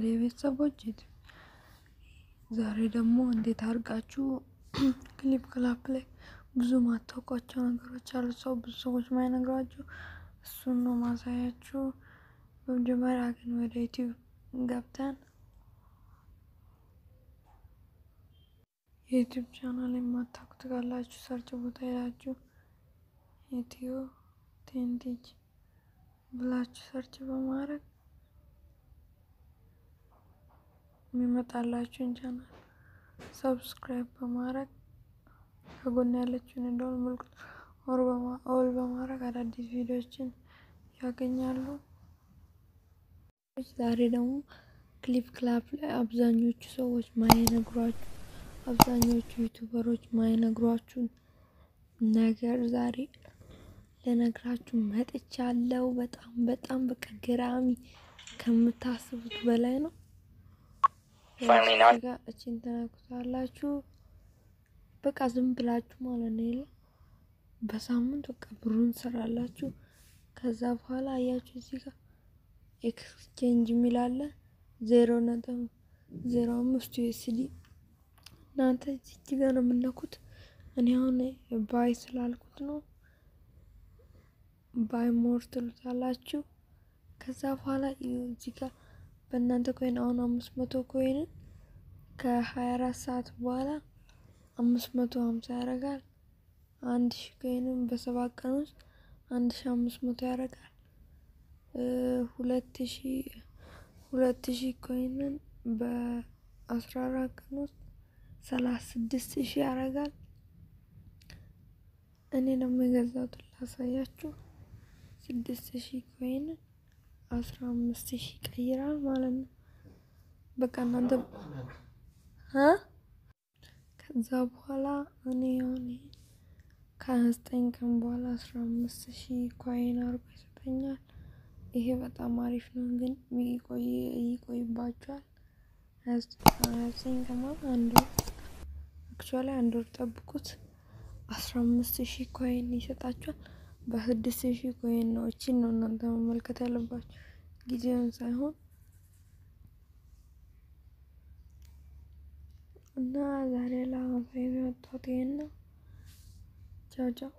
የቤተሰቦች ዛሬ ደግሞ እንዴት አድርጋችሁ ክሊፕ ክላፕ ላይ ብዙ ማታውቋቸው ነገሮች አሉ። ብዙ ሰዎች ማይነግሯችሁ እሱን ነው ማሳያችሁ። በመጀመሪያ ግን ወደ ዩቲዩብ ገብተን የዩቲዩብ ቻናል የማታውቁት ካላችሁ ሰርች ቦታ ሄዳችሁ ኢትዮ ቴንቲጅ ብላችሁ ሰርች በማድረግ የሚመጣላችሁን ቻናል ሰብስክራይብ በማድረግ ከጎን ያለችውን እንደውም ምልክት ኦል በማድረግ አዳዲስ ቪዲዮዎችን ያገኛሉ። ዛሬ ደግሞ ክሊፕ ክላፕ ላይ አብዛኞቹ ሰዎች ማይነግሯችሁ አብዛኞቹ ዩቲዩበሮች ማይነግሯችሁን ነገር ዛሬ ለነግራችሁ መጥቻለሁ። በጣም በቃ ገራሚ ከምታስቡት በላይ ነው። እቺን ተናኩታላችሁ በቃ ዝም ብላችሁ ማለት ነው። በሳምንት በቃ ብሩን ሰራላችሁ። ከዛ በኋላ አያችሁ እዚህ ጋር ኤክስቼንጅ ሚላለ 0.05 USD እናንተ እዚህ ጋር ነው የምነኩት። እኔ አሁን ባይ ስላልኩት ነው ባይ ሞር ትሉታላችሁ። ከዛ በኋላ እዚህ ጋር በእናንተ ኮይን አሁን 500 ኮይን ከ24 ሰዓት በኋላ 550 ያደርጋል። 1000 ኮይንም በ7 ቀን ውስጥ 1500 ያደርጋል። 2000 ኮይንን በ14 ቀን ውስጥ 36000 ያደርጋል። እኔ ደግሞ የገዛሁት ላሳያችሁ 6000 ኮይን 15000 ይቀይራል ማለት ነው። በቃ እናንተ ከዛ በኋላ እኔ ከ9 ቀን በኋላ 15000 ኮይን አርጎ ይሰጠኛል። ይሄ በጣም አሪፍ ነው፣ ግን ይቆይባችኋል። 9 ቀን አንድ ወር አክቹአሊ አንድ ወር ጠብቁት 15000 ኮይን ይሰጣችኋል። በ6000 ኮይን ነው። እቺን ነው እናንተ መመልከት ያለባችሁ ጊዜውን ሳይሆን። እና ዛሬ ለማሳየት የመጣሁት ይሄን ነው። ቻው ቻው።